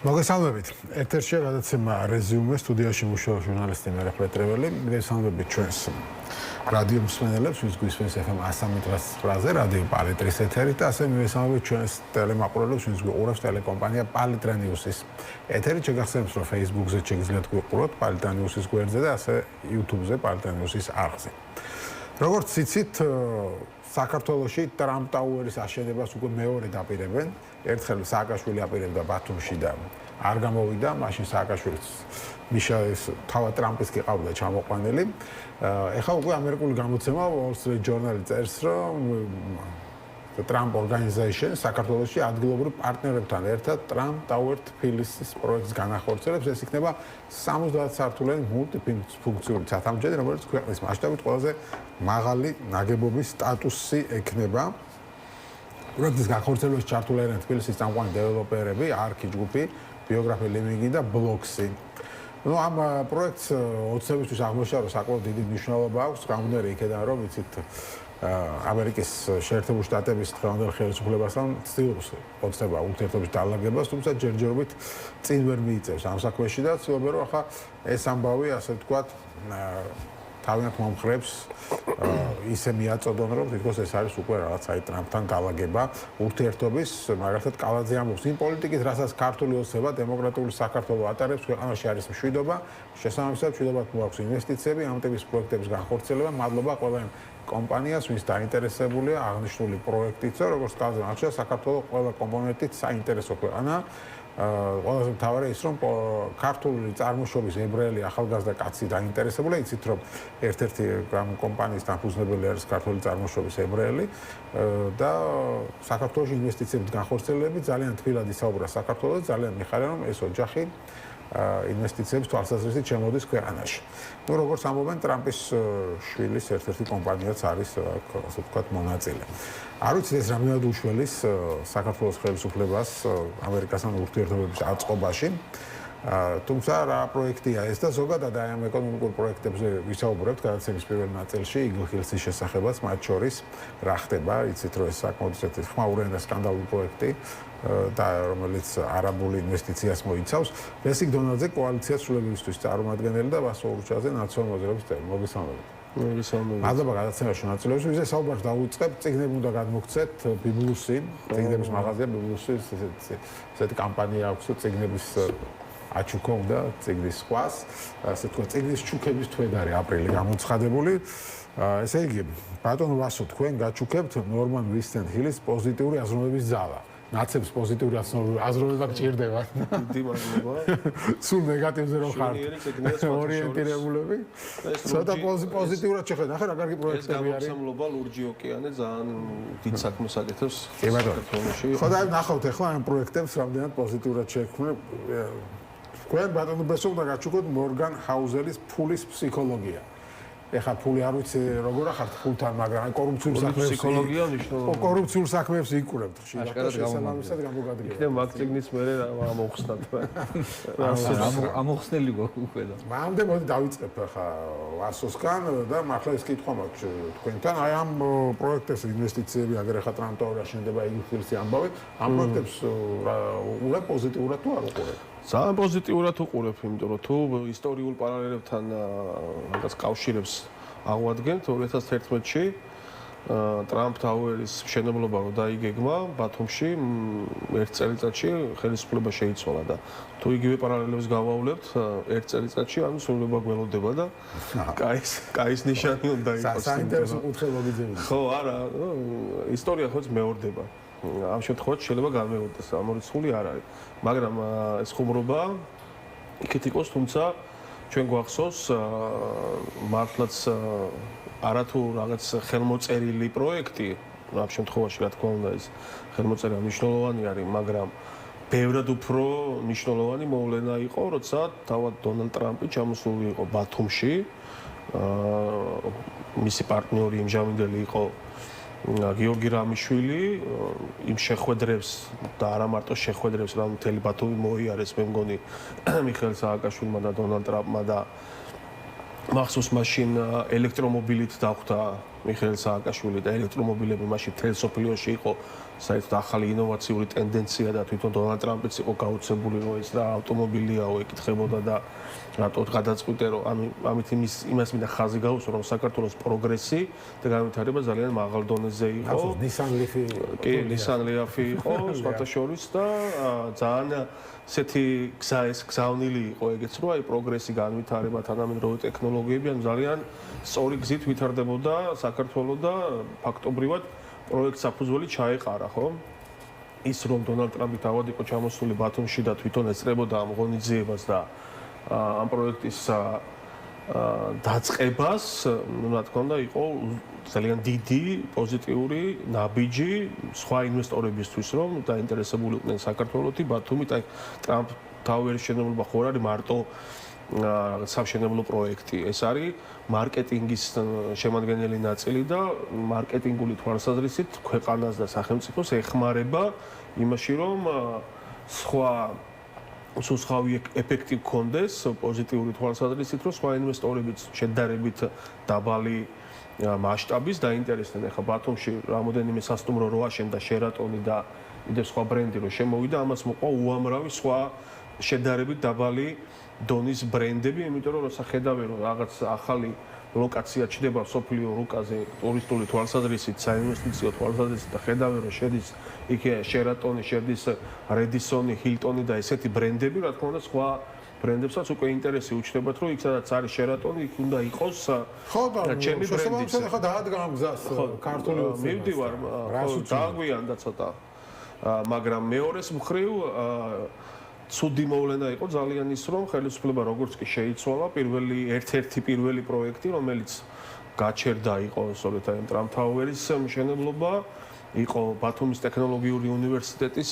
მოგესალმებით. ეთერში გადაცემა რეზიუმე სტუდიაში მუშაობს ჟურნალისტი მერე პეტრეველი. მოგესალმებით ჩვენს რადიო მსმენელებს, ვინც გვისმენს FM 103-ზე, რადიო პალიტრის ეთერით და ასევე მოგესალმებით ჩვენს ტელემაყურებლებს, ვინც გვიყურებს ტელეკომპანია პალიტრა ნიუსის ეთერით. შეგახსენებთ, რომ Facebook-ზე შეგიძლიათ გვიყუროთ პალიტრა ნიუსის გვერდზე და ასევე YouTube-ზე პალიტრა ნიუსის არხზე. როგორც იცით, საქართველოში ტრამპ ტაუერის აშენებას უკვე მეორე დაპირებენ. ერთხელ სააკაშვილი აპირებდა ბათუმში და არ გამოვიდა, მაშინ სააკაშვილის მიშალის თავად ტრამპის გიყავდა ჩამოყვანილი. ეხლა უკვე ამერიკული გამოცემა Wall Street Journal წერს, რომ Trump Organization საქართველოში ადგილობრივ პარტნიორებთან ერთად Trump Tower Phillips პროექტს განახორციელებს. ეს იქნება 70 სართულიანი მულტიფუნქციური ცათამბჯენი, რომელიც ქვეყნის მასშტაბით ყველაზე მაღალი ნაგებობის სტატუსი ექნება. პროექტის განხორციელებაში ჩართული არიან თბილისის წამყვანი დეველოპერები, არქი ჯგუფი, ბიოგრაფი ლემინგი და ბლოქსი. ამ პროექტს ოცნებისთვის აღმოჩნდა, რომ საკმაოდ დიდი მნიშვნელობა აქვს, გამომდინარე იქედან, რომ იცით ამერიკის შეერთებული შტატების დღევანდელ ხელისუფლებასთან ცდილობს ოცნება ურთიერთობის დალაგებას, თუმცა ჯერჯერობით წინ ვერ მიიწევს ამ საქმეში და ცდილობენ, რომ ახლა ეს ამბავი, ასე ვთქვათ, თავიანთ მომხრეებს ისე მიაწოდონ, რომ თითქოს ეს არის უკვე რაღაც აი ტრამპთან დალაგება ურთიერთობის, მაგალითად კალაძე ამბობს, იმ პოლიტიკის, რასაც ქართული ოცნება დემოკრატიული საქართველოს ატარებს, ქვეყანაში არის მშვიდობა, შესაბამისად მშვიდობად მოაქვს ინვესტიციები, ამ ტიპის პროექტების განხორციელება, მადლობა ყველა კომპანიას, ვინც დაინტერესებულია აღნიშნული პროექტით, როგორც კალაძე აღნიშნა, საქართველოს ყველა კომპონენტით საინტერესო ქვეყანა. ყველაზე მთავარი ის, რომ ქართული წარმოშობის ებრაელი ახალგაზრდა კაცი დაინტერესებულია, იცით, რომ ერთ-ერთი კომპანიის დამფუძნებელი არის ქართული წარმოშობის ებრაელი და საქართველოში ინვესტიციების განხორციელებით ძალიან თბილად ისაუბრა საქართველოს, ძალიან მიხარია, რომ ეს ოჯახი ინვესტიციების თვალსაზრისით შემოდის ქვეყანაში. როგორც ამბობენ, ტრამპის შვილის ერთ-ერთი კომპანიაც არის, ასე ვთქვათ, მონაწილე. არ ვიცი ეს რამდენად უშველის საქართველოს ხელისუფლებას ამერიკასთან ურთიერთობების აწყობაში. თუმცა რა პროექტია ეს და ზოგადად აი ამ ეკონომიკურ პროექტებზე ვისაუბრებთ გადაცემის პირველ ნაწილში იგლ ჰილსის შესახებაც, მათ შორის რა ხდება, იცით, რომ ეს საკმაოდ ხმაურიანი და სკანდალური პროექტი და რომელიც არაბული ინვესტიციას მოიცავს. ბესიკ დონალდზე კოალიციას სრულებისთვის წარმომადგენელი და ვასო ურჩაძე ნაციონალური მოძრაობის წევრი. მოგესალმებით. მადლობა გადაცემაში მონაწილეობის. ვიზა საუბარს დავუწყებთ, წიგნები უნდა გადმოგცეთ, ბიბლუსი, წიგნების მაღაზია ბიბლუსი, ესეთი კამპანია აქვს, წიგნების აჩუქო და წიგნის სხვას, ასე თქვა, წიგნის ჩუქების თვედარი აპრილი გამოცხადებული. ესე იგი, ბატონო ვასო, თქვენ გაჩუქებთ ნორმან ვინსტენ ჰილის პოზიტიური აზროვნების ზალა. ნაცებს პოზიტიური აზროვნება გჭირდება. დიდი მადლობა. სულ ნეგატივზე რო ხართ. ორიენტირებულები. ცოტა პოზიტიურად შეხედა. ახლა რა კარგი პროექტები არის. ეს გამოსამლობა ლურჯი ოკეანე ძალიან დიდ საქმეს აკეთებს. კი ბატონო. ხო და ნახავთ ახლა ამ პროექტებს რამდენად პოზიტიურად შექმნილ. თქვენ ბატონო ბესო უნდა გაჩუქოთ მორგან ჰაუზერის ფულის ფსიქოლოგია. ეხლა ფული არ ვიცი როგორ ახართ ფულთან, მაგრამ კორუფციულ საქმეებს ფსიქოლოგია ნიშნავს. კორუფციულ საქმეებს იკურებთ ხშირად. შესაბამისად გამოგადგება. იქნებ მაგ წიგნის მერე ამოხსნათ. ამოხსნელი უკვე და. მამდე მოდი დავიწყებ ახლა ვასოსკან და მართლა ეს კითხვა მაქვს თქვენთან. აი ამ პროექტებს ინვესტიციები აგერ ახლა ტრამპ ტაუერი აშენდება იგლ ჰილსი ამბავი. ამ პროექტებს უყურებ პოზიტიურად თუ არ უყურებ? ძალიან პოზიტიურად უყურებ, იმიტომ რომ თუ ისტორიულ პარალელებთან რაღაც კავშირებს აღვადგენთ 2011-ში ტრამპ ტაუერის მშენებლობა რო დაიგეგმა ბათუმში ერთ წელიწადში ხელისუფლება შეიცვალა და თუ იგივე პარალელებს გავავლებთ ერთ წელიწადში ანუ სრულდება გველოდება და კაის ნიშანი უნდა იყოს. საინტერესო კუთხე მოგიძებთ. ხო, არა, ისტორია ხო მეორდება. ამ შემთხვევაში შეიძლება გამეორდეს, ამორიცხული არ არის. მაგრამ ეს ხუმრობა იქით იყოს, თუმცა ჩვენ გვახსოვს მართლაც არათუ რაღაც ხელმოწერილი პროექტი, ამ შემთხვევაში რა თქმა უნდა ეს ხელმოწერა მნიშვნელოვანი არის, მაგრამ ბევრად უფრო მნიშვნელოვანი მოვლენა იყო, როცა თავად დონალდ ტრამპი ჩამოსული იყო ბათუმში, მისი პარტნიორი იმჟამინდელი იყო გიორგი რამიშვილი, იმ შეხვედრებს და არა მარტო შეხვედრებს, რა მთელი ბათუმი მოიარეს, მე მგონი მიხეილ სააკაშვილმა და დონალდ ტრამპმა და მახსოვს მაშინ ელექტრომობილით დახვდა მიხეილ სააკაშვილი და ელექტრომობილები მაშინ მთელ სოფლიოში იყო საერთოდ ახალი ინოვაციური ტენდენცია და თვითონ დონალდ ტრამპიც იყო გაუცემული რომ ეს რა ავტომობილიაო ეკითხებოდა და რატო გადაწყვიტე რომ ამით იმას მინდა ხაზი გაუსვა რომ საქართველოს პროგრესი და განვითარება ძალიან მაღალ დონეზე იყო. Nissan Leaf-ი კი, Nissan Leaf-ი იყო სხვათა შორის და ძალიან ესეთი გზავნილი იყო ეგეც რომ აი პროგრესი განვითარება თანამედროვე ტექნოლოგიები ან ძალიან სწორი გზით ვითარდებოდა საქართველოს და ფაქტობრივად პროექტ საფუძველი ჩაეყარა, ხო? ის რომ დონალდ ტრამპი თავად იყო ჩამოსული ბათუმში და თვითონ ეწრებოდა ამ ღონისძიებას და ამ პროექტის დაწყებას, ну, რა თქმა უნდა, იყო ძალიან დიდი პოზიტიური ნაბიჯი სხვა ინვესტორებისთვის, რომ დაინტერესებული იყვნენ საქართველოსი, ბათუმით, აი ტრამპ ტაუერის შენობა ხო არ არის მარტო სამშენებლო პროექტი. ეს არის მარკეტინგის შემადგენელი ნაწილი და მარკეტინგული თვალსაზრისით ქვეყანას და სახელმწიფოს ეხმარება იმაში, რომ სხვავი ეფექტი გქონდეს პოზიტიური თვალსაზრისით, რომ სხვა ინვესტორებიც შედარებით დაბალი მასშტაბის დაინტერესდნენ. ახლა ბათუმში რამოდენიმე სასტუმრო რო აშენდა შერატონი და კიდევ სხვა ბრენდი რო შემოვიდა, ამას მოყვა უამრავი სხვა შედარებით დაბალი დონის ბრენდები, იმიტომ რომ როცა ხედავენ რომ რაღაც ახალი ლოკაცია ჩდება სოფლიო რუკაზე ტურისტული თვალსაზრისით, საინვესტიციო თვალსაზრისით და ხედავენ რომ შედის იქ შერატონი, შედის რედისონი, ჰილტონი და ესეთი ბრენდები, რა თქმა უნდა, სხვა ბრენდებსაც უკვე ინტერესი უჩნდებათ, რომ იქ სადაც არის შერატონი, იქ უნდა იყოს ჩემი ბრენდიც. ხო, დაადგა ამ გზას ქართული ოცნება. მივდივარ, ხო, დააგვიანდა ცოტა. მაგრამ მეორეს მხრივ ცუდი მოვლენა იყო ძალიან ის, რომ ხელისუფლება როგორც კი შეიცვალა, ერთ-ერთი პირველი პროექტი, რომელიც გაჩერდა იყო სწორედ აი ტრამპ ტაუერის მშენებლობა, იყო ბათუმის ტექნოლოგიური უნივერსიტეტის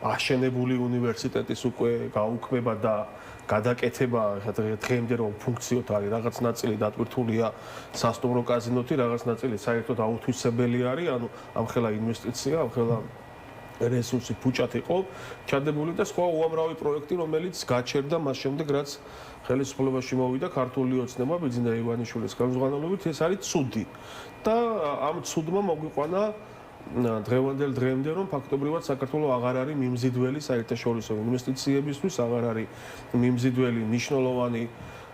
აშენებული უნივერსიტეტის უკვე გაუქმება და გადაკეთება, დღემდე რომ ფუნქციოთ არის, რაღაც ნაწილი დატვირთულია სასტუმრო კაზინოთი, რაღაც ნაწილი საერთოდ აუთვისებელი არის, ანუ ამხელა ინვესტიცია, ამხელა რესურსი ფუჭად იყო ჩადებული და სხვა უამრავი პროექტი, რომელიც გაჩერდა მას შემდეგ, რაც ხელისუფლებაში მოვიდა ქართული ოცნება ბიძინა ივანიშვილის ხელმძღვანელობით, ეს არის ცუდი. და ამ ცუდმა მოგვიყვანა დღევანდელ დღემდე, რომ ფაქტობრივად საქართველოს აღარ არის მიმზიდველი საერთაშორისო ინვესტიციებისთვის, აღარ არის მიმზიდველი მნიშვნელოვანი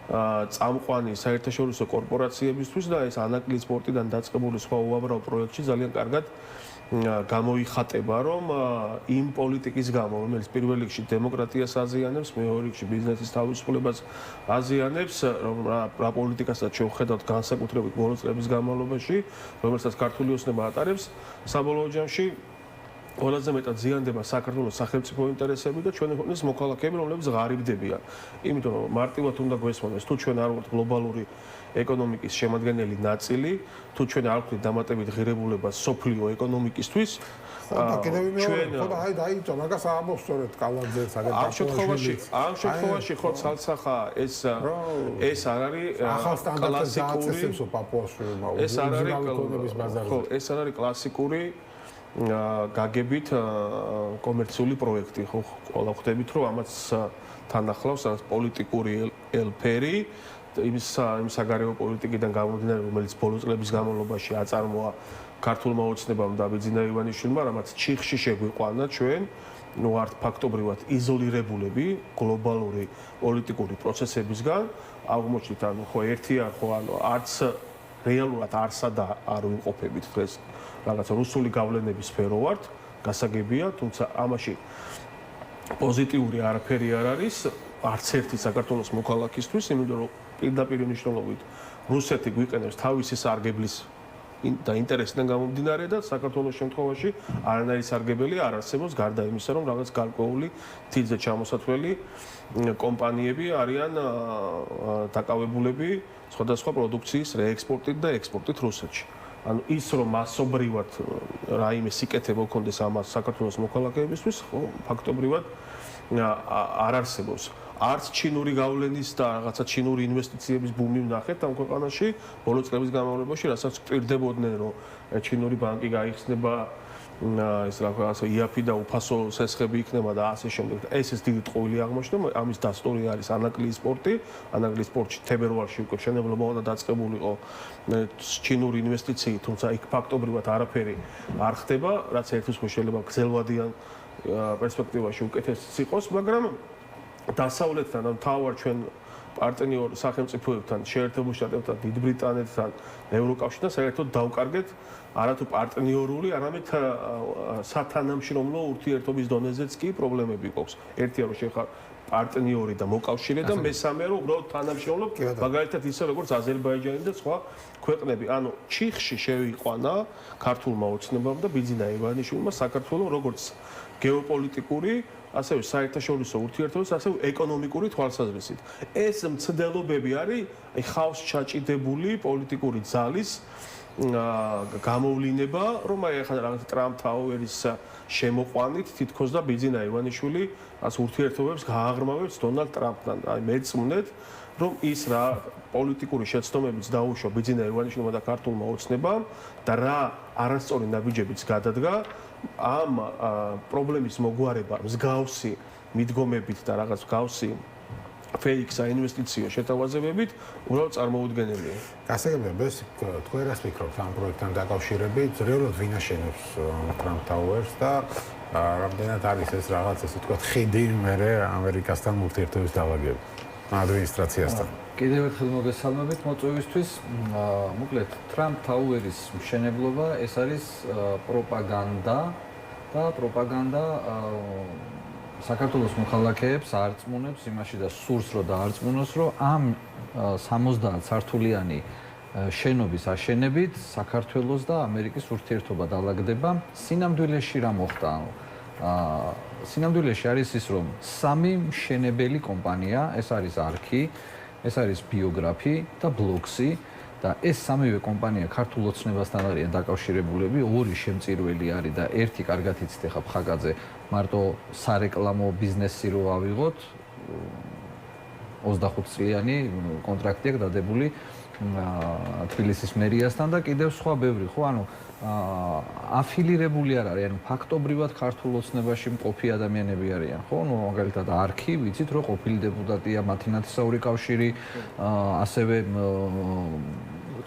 წამყვანი საერთაშორისო კორპორაციებისთვის და ეს ანაკლიის პორტიდან დაწყებული სხვა უამრავ პროექტში ძალიან კარგად გამოიხატება, რომ იმ პოლიტიკის გამო, რომელიც პირველ რიგში დემოკრატიას აზიანებს, მეორე რიგში ბიზნესის თავისუფლებას აზიანებს, რომ რა პოლიტიკასაც შევხედავთ განსაკუთრებით ბოლო წლების განმავლობაში, რომელსაც ქართული ოცნება ატარებს, საბოლოო ჯამში ყველაზე მეტად ზიანდება საქართველოს სახელმწიფო ინტერესები და ჩვენი ქვეყნის მოქალაქეები, რომლებიც ღარიბდებიან. იმიტომ რომ მარტივად უნდა გვესმოდეს, თუ ჩვენ არ ვართ გლობალური ეკონომიკის შემადგენელი ნაწილი, თუ ჩვენ არ ვქნით დამატებით ღირებულებას სოფლიო ეკონომიკისთვის, ჩვენ ხო და აი დაიწვა, მაგას აამბობს სწორედ კალანძე საგან ამ შემთხვევაში ხო ცალსახა ეს არ არის კლასიკური ეს არ არის კლასიკური გაგებით კომერციული პროექტი, ხო, ყველა ხვდებით, რომ ამაც თან ახლავს პოლიტიკური ელფერი, იმ საგარეო პოლიტიკიდან გამომდინარე, რომელიც ბოლო წლების განმავლობაში აწარმოა ქართულმა ოცნებამ და ბიძინა ივანიშვილმა, რამაც ჩიხში შეგვიყვანა ჩვენ, ნუ ართ ფაქტობრივად იზოლირებულები გლობალური პოლიტიკური პროცესებისგან, აღმოჩნდით, ანუ ხო ერთია, ხო, ანუ არც რეალურად არსა და არ ვიმყოფებით დღეს რაღაცა რუსული გავლენების სფერო ვართ, გასაგებია, თუმცა ამაში პოზიტიური არაფერი არ არის, არც ერთი საქართველოს მოქალაქისთვის, იმიტომ რომ პირდაპირ მნიშვნელობით რუსეთი გვიყენებს თავისი სარგებლის და ინტერესიდან გამომდინარე და საქართველოს შემთხვევაში არანაირი სარგებელი არ არსებობს, გარდა იმისა, რომ რაღაც გარკვეული თილზე ჩამოსათვლელი კომპანიები არიან დაკავებულები სხვადასხვა პროდუქციის რეექსპორტით და ექსპორტით რუსეთში. ანუ ის რომ მასობრივად რაიმე სიკეთე მოქონდეს ამას საქართველოს მოქალაქეებისთვის, ხო, ფაქტობრივად არ არსებობს. არც ჩინური გავლენის და რაღაცა ჩინური ინვესტიციების ბუმი ვნახეთ ამ ქვეყანაში ბოლო წლების განმავლობაში, რასაც გვტირდებოდნენ, რომ ჩინური ბანკი გაიხსნება ეს რაღაცა იაფი და უფასო სესხები იქნება და ასე შემდეგ. ეს დიდი ტყუილი აღმოჩნდა. ამის დასტური არის ანაკლიის სპორტი. ანაკლიის სპორტში თებერვალში უკვე მშენებლობა უნდა დაწყებულიყო ჩინური ინვესტიციით, თუმცა იქ ფაქტობრივად არაფერი არ ხდება, რაც ერთის ხო შეიძლება გრძელვადიან პერსპექტივაში უკეთესიც იყოს, მაგრამ დასავლეთთან და თავარ ჩვენ პარტნიორ სახელმწიფოებთან, შეერთებულ შტატებთან, დიდ ბრიტანეთთან, ევროკავშირთან საერთოდ დავკარგეთ არათუ პარტნიორული, არამედ სათანამშრომლო ურთიერთობის დონეზეც კი პრობლემები გვაქვს. ერთია რომ შეხარ პარტნიორი და მოკავშირე და მესამე რომ უბრალოდ თანამშრომლობ, მაგალითად ისე როგორც აზერბაიჯანი და სხვა ქვეყნები. ანუ ჩიხში შევიყვანა ქართულმა ოცნებამ და ბიძინა ივანიშვილმა საქართველოს როგორც გეოპოლიტიკური ასევე საერთაშორისო ურთიერთობების, ასევე ეკონომიკური თვალსაზრისით. ეს მცდელობები არის ხავს ჩაჭიდებული პოლიტიკური ძალის გამოვლინება, რომ აი ახლა რაღაც ტრამპ ტაუერის შემოყვანით თითქოს და ბიძინა ივანიშვილი ას ურთიერთობებს გააღრმავებს დონალდ ტრამპთან. აი მეწმუნეთ, რომ ის რა პოლიტიკური შეცდომებიც დაუშვა ბიძინა ივანიშვილმა და ქართულმა ოცნებამ და რა არასწორი ნაბიჯებიც გადადგა ამ პრობლემის მოგვარება მსგავსი მიდგომებით და რაღაც მსგავსი ფეიქ საინვესტიციო შეთავაზებებით უბრალოდ წარმოუდგენელია. გასაგებია, თქვენ რას ფიქრობთ ამ პროექტთან დაკავშირებით? რეალურად ვინ აშენებს ტრამპ ტაუერს და რამდენად არის ეს რაღაც ესე ვთქვათ ხიდი მერე ამერიკასთან ურთიერთობის დავაგები ადმინისტრაციასთან? კიდევ ერთხელ მოგესალმებით მოწვევისთვის. მოკლედ, ტრამპ ტაუერის მშენებლობა ეს არის პროპაგანდა და პროპაგანდა საქართველოს მოქალაქეებს არწმუნებს იმაში და სურს რომ დაარწმუნოს, რომ ამ 70 სართულიანი შენობის აშენებით საქართველოს და ამერიკის ურთიერთობა დაალაგდება. სინამდვილეში რა მოხდა? სინამდვილეში არის ის, რომ სამი მშენებელი კომპანია, ეს არის არქი, ეს არის ბიოგრაფი და ბლოქსი და ეს სამივე კომპანია ქართულ ოცნებასთან არიან დაკავშირებულები, ორი შემწირველი არის და ერთი კარგად იცით ახლა ფხაკაძე მარტო სარეკლამო ბიზნესი რო ავიღოთ 25 წლიანი კონტრაქტი აქვს დადებული თბილისის მერიასთან და კიდევ სხვა ბევრი ხო ანუ აფილირებული არ არის ანუ ფაქტობრივად ქართულ ოცნებაში მყოფი ადამიანები არიან ხო ნუ მაგალითად არქი ვიცით რომ ყოფილი დეპუტატია მათი ნათესაური კავშირი ასევე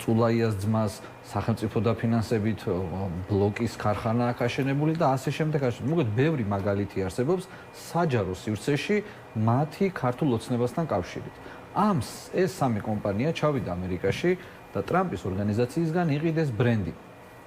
წულაიას ძმას სახელმწიფო დაფინანსებით ბლოკის ქარხანა აქვს აშენებული და ასე შემდეგ მოგეთ ბევრი მაგალითი არსებობს საჯარო სივრცეში მათი ქართულ ოცნებასთან კავშირით ეს სამი კომპანია ჩავიდა ამერიკაში და ტრამპის ორგანიზაციისგან იყიდეს ბრენდი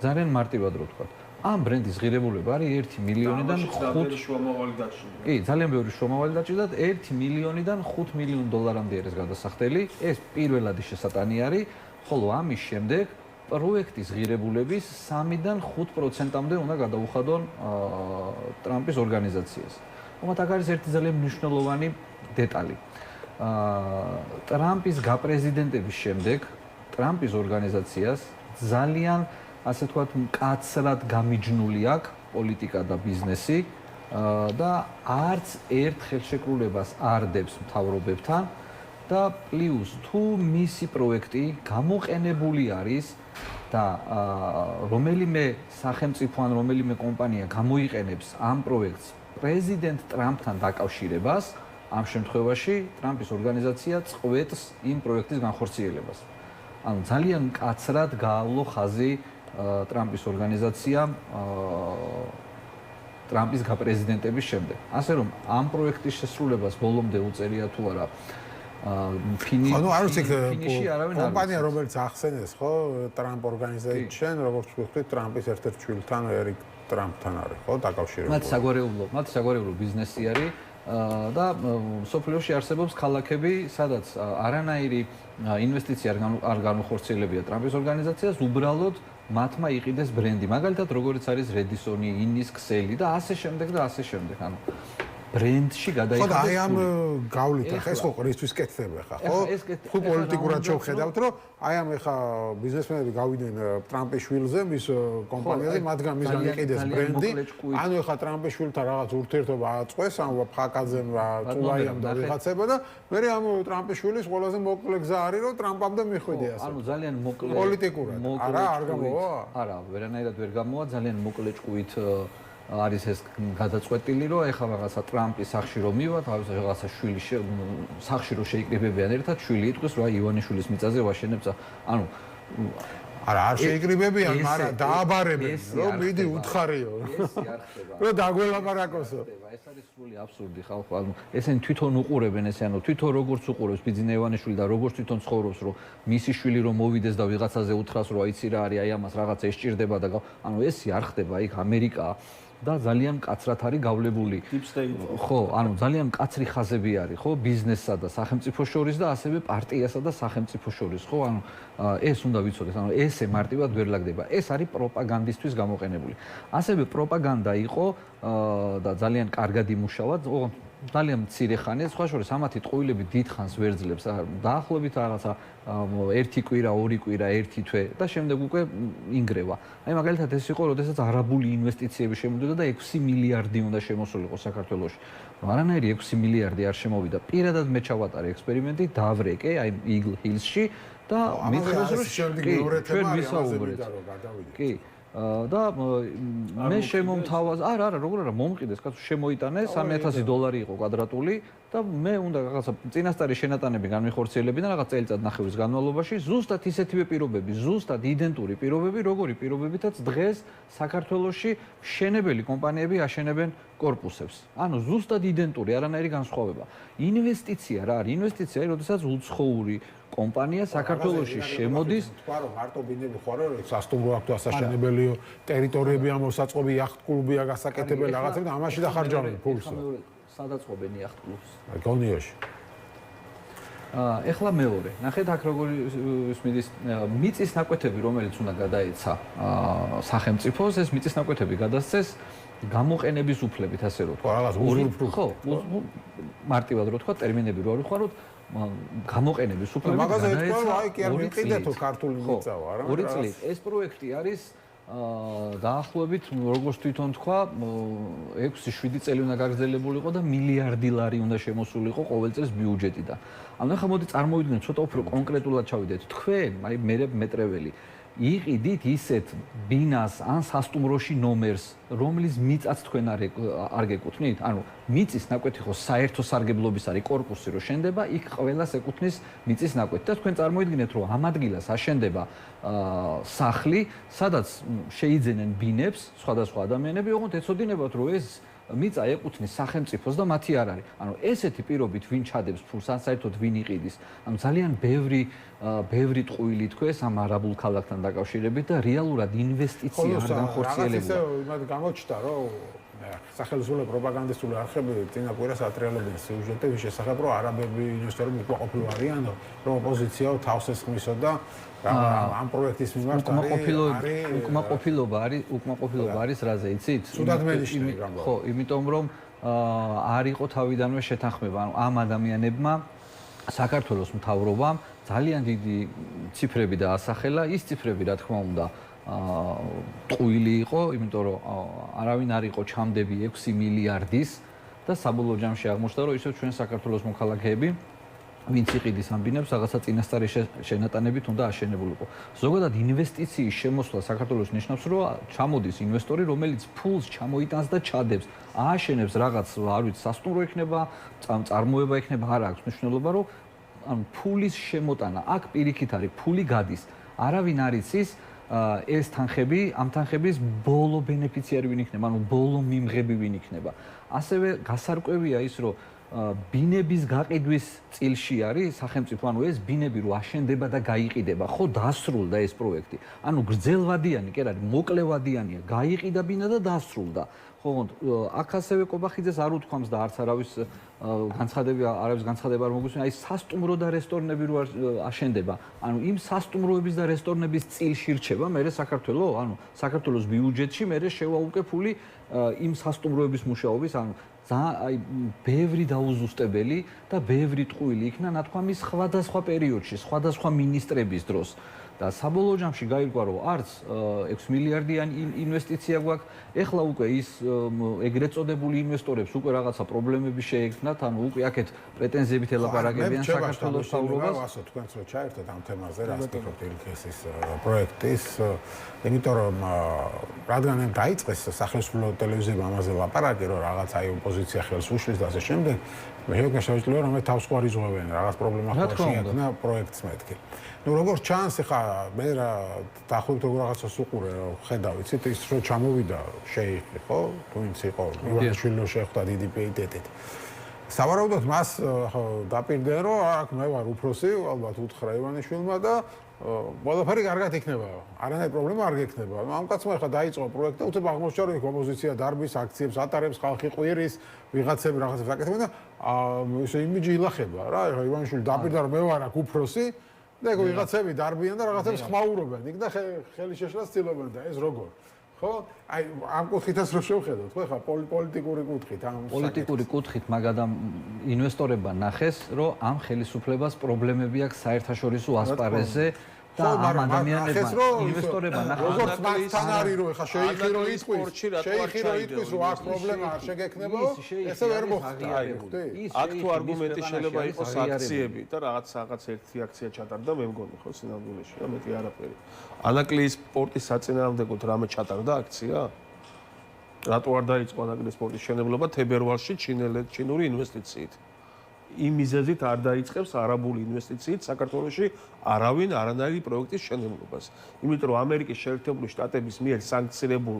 ძალიან მარტივად რო ვთქვათ ამ ბრენდის ღირებულება არის 1 მილიონიდან 5 შუამავალი დაჭრილი. კი, ძალიან ბევრი შუამავალი დაჭრილი და 1 მილიონიდან 5 მილიონ დოლარამდე არის გადასახდელი. ეს პირველადი შესატანი არის, ხოლო ამის შემდეგ პროექტის ღირებულების 3-დან 5%-მდე უნდა გადაუხადონ ტრამპის ორგანიზაციას. თუმცა აქ არის ერთი ძალიან მნიშვნელოვანი დეტალი. ტრამპის გაპრეზიდენტების შემდეგ ტრამპის ორგანიზაციას ძალიან ასე თქვათ მკაცრად გამიჯნული აქვს პოლიტიკა და ბიზნესი და არც ერთ ხელშეკრულებას არ დებს მთავრობებთან და პლუს თუ მისი პროექტი გამოყენებული არის და რომელიმე სახელმწიფო ან რომელიმე კომპანია გამოიყენებს ამ პროექტს პრეზიდენტ ტრამპთან დაკავშირებას ამ შემთხვევაში ტრამპის ორგანიზაცია წყვეტს იმ პროექტის განხორციელებას. ანუ ძალიან მკაცრად გაავლო ხაზი ტრამპის ორგანიზაციამ ტრამპის გაპრეზიდენტების შემდეგ. ასე რომ ამ პროექტის შესრულებას ბოლომდე უწერია თუ არა ანუ არ ვიცი კომპანია რომელიც ახსენეს ხო ტრამპ ორგანიზაციიდან როგორც ვთქვით ტრამპის ერთ-ერთ შვილთან ერიკ ტრამპთან არის ხო დაკავშირებული. მათ საგვარეულო ბიზნესი არის და სოფლიოში არსებობს ქალაქები, სადაც არანაირი ინვესტიცია არ განუხორციელებია ტრამპის ორგანიზაციას, უბრალოდ მათმა იყიდეს ბრენდი. მაგალითად, როგორც არის რედისონი, ინის ქსელი და ასე შემდეგ და ასე შემდეგ. ანუ ბრენდში გადაიხადეს. ხო და აი ამ გავლით ახლა ეს ხო ყრისთვის კეთდება ხა, ხო? თუ პოლიტიკურად შევხედავთ, რომ აი ამ ახლა ბიზნესმენები გავიდნენ ტრამპის შვილზე, მის კომპანიაზე, მათგან მისგან იყიდეს ბრენდი. ანუ ახლა ტრამპის შვილთან რაღაც ურთიერთობა აწყვეს, ან ფაკაძემ წულაიამ და ვიღაცება და მე ამ ტრამპის შვილის ყველაზე მოკლე გზა არის, რომ ტრამპამდე მიხვიდე ასე. ანუ ძალიან მოკლე პოლიტიკურად. არა, არ გამოვა? არა, ვერანაირად ვერ გამოვა, ძალიან მოკლე ჭკუით არის ეს გადაწყვეტილი, რომ ეხლა რაღაცა ტრამპის სახში რომ მივა, თავის რაღაცა შვილი სახში რომ შეიკრიბებიან ერთად, შვილი იტყვის, რომ აი ივანიშვილის მიწაზე ვაშენებ, ანუ არა, არ შეიკრიბებიან, მაგრამ დააბარებენ, რომ მიდი უთხარიო. ეს არ ხდება. რომ დაგველაპარაკოსო. ეს არის სრული აბსურდი ხალხო, ანუ ესენი თვითონ უყურებენ ესე, ანუ თვითონ როგორც უყურებს ბიძინა ივანიშვილი და როგორც თვითონ ცხოვრობს, რომ მისი შვილი რომ მოვიდეს და ვიღაცაზე უთხრას, რომ აიცი რა არის, აი ამას რაღაცა ესჭირდება და ანუ ესე არ ხდება, იქ ამერიკა და ძალიან კაცრად არის გავლებული. ხო, ანუ ძალიან კაცრი ხაზები არის, ხო, ბიზნესსა და სახელმწიფოს შორის და ასევე პარტიასა და სახელმწიფოს შორის, ხო, ანუ ეს უნდა ვიცოდეთ, ანუ ესე მარტივად ვერ ლაგდება. ეს არის პროპაგანდისთვის გამოყენებული. ასევე პროპაგანდა იყო და ძალიან კარგად იმუშავა, ძალიან მცირე ხანია, სხვა შორის ამათი ტყუილები დიდხანს ვერ ძლებს, დაახლოებით რაღაცა ერთი კვირა, ორი კვირა, ერთი თვე და შემდეგ უკვე ინგრევა. აი მაგალითად ეს იყო, როდესაც არაბული ინვესტიციები შემოდიოდა და 6 მილიარდი უნდა შემოსულიყო საქართველოში. არანაირი 6 მილიარდი არ შემოვიდა. პირადად მე ჩავატარე ექსპერიმენტი, დავრეკე აი იგლ ჰილსში და მითხრეს რომ ჩვენ ვისაუბრეთ. კი. და მე შემომთავაზ, არა, როგორ არა, მომყიდეს, კაცო შემოიტანე $3,000 იყო კვადრატული და მე უნდა რაღაცა წინასწარი შენატანები განმიხორციელებინა რაღაც წელიწად ნახევრის განმავლობაში, ზუსტად ისეთივე პირობები, ზუსტად იდენტური პირობები, როგორი პირობებითაც დღეს საქართველოში მშენებელი კომპანიები აშენებენ корпуსებს. ანუ ზუსტად იდენტური, არანაირი განსხვავება. ინვესტიცია რა არის? ინვესტიცია არის, როდესაც უცხოური კომპანია საქართველოში შემოდის, თქვა რომ მარტო ბინები ხო არა, სასტუმრო აქვს ასაშენებელიო, ტერიტორიები ამოსაწყობი, იახტ-კლუბია, გასაკეთებელი რაღაცები და ამაში დახარჯავენ ფულს. სადაც ყოფენ იახტ-კლუბს? გონიოში. ეხლა მეორე. ნახეთ აქ როგორი ისმის მიწის ნაკვეთები, რომელიც უნდა გადაეცა სახელმწიფოს, ეს მიწის ნაკვეთები გადასცეს გამოყენების უფლებით, ასე რომ თქვა. რაღაც უსურფრუხტი. ხო, მარტივად რო თქვა, ტერმინები რო არ ვიხაროთ, გამოყენების უფლებით გადაეცა. მაგაზე თქვა, აი კი არ მიყიდეთო ქართული მიწავა, არა? ორი წლით. ეს პროექტი არის დაახლოებით, როგორც თვითონ თქვა, 6-7 წელი უნდა გაგრძელებულიყო და მილიარდი ლარი უნდა შემოსულიყო ყოველ წელს ბიუჯეტიდან. ანუ ახლა მოდი წარმოვიდგინოთ, ცოტა უფრო კონკრეტულად ჩავიდეთ. თქვენ, აი მე მეტრეველი იყიდით ისეთ ბინას ან სასტუმროში ნომერს, რომლის მიწაც თქვენ არ გეკუთვნით? ანუ მიწის ნაკვეთი ხო საერთო სარგებლობის არის корпуსი რო შენდება, იქ ყველას ეკუთვნის მიწის ნაკვეთი. და თქვენ წარმოიდგინეთ, რომ ამ ადგილას აშენდება სახლი, სადაც შეიძენენ ბინებს სხვადასხვა ადამიანები, ოღონდ ეცოდინებათ, რომ ეს მიწა ეკუთვნის სახელმწიფოს და მათი არ არის. ანუ ესეთი პირობით ვინ ჩადებს ფულს, ან საერთოდ ვინ იყიდის? ანუ ძალიან ბევრი ტყუილი თქვეს ამ არაბულ ქალაქთან დაკავშირებით და რეალურად ინვესტიცია არ განხორციელებულა. ისე იმად გამოჩნდა, რომ სახელმწიფო პროპაგანდისტული არხები წინა კვირას ატრიალებდნენ სიუჟეტების შესახებ, რომ არაბები ინვესტორები უკმაყოფილო არიან, რომ ოპოზიციაო თავს ესხმისო და ამ პროექტის მიმართ უკმაყოფილობა არის რაზე იცით? სუდად მენიშნე ხო, იმიტომ რომ არ იყო თავიდანვე შეთანხმება, ანუ ამ ადამიანებმა საქართველოს მთავრობამ ძალიან დიდი ციფრები დაასახელა, ის ციფრები რა თქმა უნდა ტყუილი იყო, იმიტომ რომ არავინ არ იყო ჩამდები 6 მილიარდის და საბოლოო ჯამში აღმოჩნდა, რომ ისევ ჩვენ საქართველოს მოქალაქეები ვინც იყიდის ამ ბინებს, რაღაცა წინასწარი შენატანებით უნდა აშენებულიყო. ზოგადად ინვესტიციის შემოსვლა საქართველოს ნიშნავს, რომ ჩამოდის ინვესტორი, რომელიც ფულს ჩამოიტანს და ჩადებს, ააშენებს რაღაც, არ ვიცი, სასტუმრო იქნება, წარმოება იქნება, არა აქვს მნიშვნელობა, რომ ანუ ფულის შემოტანა, აქ პირიქით არის, ფული გადის. არავინ არ იცის ეს თანხები, ამ თანხების ბოლო ბენეფიციარი ვინ იქნება, ანუ ბოლო მიმღები ვინ იქნება. ასევე გასარკვევია ის, რომ ბინების გაყიდვის წილში არის სახელმწიფო, ანუ ეს ბინები რო აშენდება და გაიყიდება, ხო დასრულდა ეს პროექტი. ანუ გრძელვადიანი, კი არა, მოკლევადიანია, გაიყიდა ბინა და დასრულდა. ხო, აქ ასევე კობახიძეს არ უთქვამს და არც არავის განცხადება არ მოგვისმენია, აი სასტუმრო და რესტორნები რო აშენდება, ანუ იმ სასტუმროების და რესტორნების წილში რჩება მერე საქართველოს, ანუ საქართველოს ბიუჯეტში მერე შევაუკე ფული იმ სასტუმროების მუშაობის, ანუ აი ბევრი დაუზუსტებელი და ბევრი ტყუილი იქნა ნათქვამის სხვადასხვა პერიოდში, სხვადასხვა მინისტრების დროს. და საბოლოო ჯამში გაირკვა, რომ არც 6 მილიარდიანი ინვესტიცია გვაქვს. ეხლა უკვე ის ეგრეთ წოდებული ინვესტორებს უკვე რაღაცა პრობლემები შეექმნათ, ანუ უკვე აქეთ პრეტენზიებით ელაპარაკებიან საქართველოს თავრობას. ასე თქვენც რო ჩაერთოთ ამ თემაზე, რა ვთქვით ილქესის პროექტის, იმიტომ რომ რადგან ამ დაიწყეს სახელმწიფო ტელევიზიამ ამაზე ლაპარაკი, რომ რაღაც აი ოპოზიცია ხელს უშლის და ასე შემდეგ, მე შეგვიძლია რომ თავს ყარი ზღვევენ, რაღაც პრობლემა ხდება პროექტს მეთქი. ну როგორც ჩანს ხა მე რა დაახლოებით როგორ რაღაცას უყურე ხედავ იცით ის რო ჩამოვიდა შეიხი ხო თუნც იყო ივანიშვილო შეხვდა დიდი პიეტეტით სავარაუდოდ მას დაპირდნენ რომ აქ მე ვარ უფროსი ალბათ უთხრა ივანიშვილმა და ყველაფერი კარგად იქნება არანაირი პრობლემა არ გექნება ამ კაცმა ხა დაიწყო პროექტი და უცებ აღმოჩნდა რომ ოპოზიცია დარბის აქციებს ატარებს ხალხი ყვირის ვიღაცები რაღაცებს აკეთებენ და ესე იმიჯი ილახება რა ივანიშვილი დაპირდა რომ მე ვარ აქ უფროსი და ეგ ვიღაცები დარბიან და რაღაცებს ხმაურობენ იქ და ხელი შეშლას ცდილობენ და ეს როგორ ხო აი ამ კუთხითაც რო შევხედოთ ხო ხა პოლიტიკური კუთხით ამ პოლიტიკური კუთხით მაგადამ ინვესტორებმა ნახეს რომ ამ ხელისუფლებას პრობლემები აქვს საერთაშორისო ასპარეზზე და ამ ადამიანებმა ინვესტორებმა ნახეს როგორც მასთან არის რომ ხა შეიხი რომ იტყვის რომ აქ პრობლემა არ შეგექნება ესე ვერ მოხდა აქ თუ არგუმენტი შეიძლება იყოს აქციები და რაღაც ერთი აქცია ჩატარდა მე მგონი ხო სინამდვილეში რა მეტი არაფერი ანაკლიის პორტის საწინააღმდეგოდ რამე ჩატარდა აქცია რატო არ დაიწყო ანაკლიის პორტის მშენებლობა თებერვალში ჩინური ინვესტიციით იმ მიზეზით არ დაიწყებს არაბული ინვესტიციით საქართველოში არავინ არანაირი პროექტის მშენებლობას. იმიტომ რომ ამერიკის შეერთებული შტატების მიერ სანქცირებულ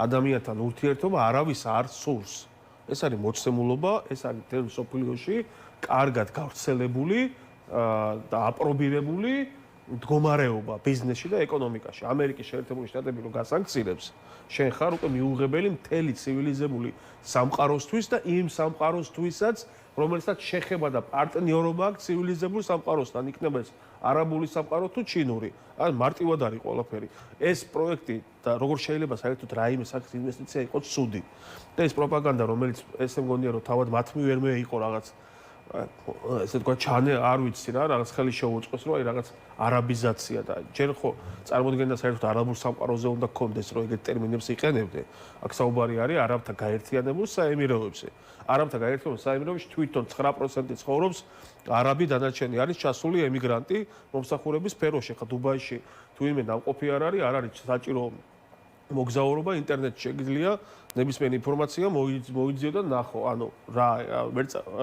ადამიანთან ურთიერთობა არავის არ სურს. ეს არის მოცემულობა, ეს არის თელ სოფლიოში კარგად გავრცელებული და აპრობირებული მდგომარეობა ბიზნესში და ეკონომიკაში. ამერიკის შეერთებული შტატები რო გასანქცირებს, შენ ხარ უკვე მიუღებელი მთელი ცივილიზებული სამყაროსთვის და იმ სამყაროსთვისაც რომელსაც შეხება და პარტნიორობა აქვს ცივილიზებულ სამყაროსთან, იქნება ეს არაბული სამყარო თუ ჩინური. ან მარტივად არის ყველაფერი. ეს პროექტი და როგორ შეიძლება საერთოდ რაიმე სახის ინვესტიცია იყოს ცუდი. და ეს პროპაგანდა, რომელიც ესე მგონია რომ თავად მათ მივერმე იყო რაღაც ესე თქვა ჩანე არ ვიცი რა რაღაც ხელი შეუწყოს რომ აი რაღაც არაბიზაცია და ჯერ ხო წარმოადგენდა საერთოდ არაბულ სამყაროზე უნდა გქონდეს რომ ეგეთ ტერმინებს იყენებდე. აქ საუბარი არის არაბთა გაერთიანებულ საემიროებზე. არაბთა გაერთიანებულ საემიროებში თვითონ 9% ცხოვრობს არაბი, დანარჩენი არის ჩასული ემიგრანტი მომსახურების სფეროში. ხა დუბაიში თუ იმე ნავყოფი არ არის საჭირო მოგზაურობა ინტერნეტში შეგიძლია ნებისმიერი ინფორმაცია მოიძიო და ნახო. ანუ რა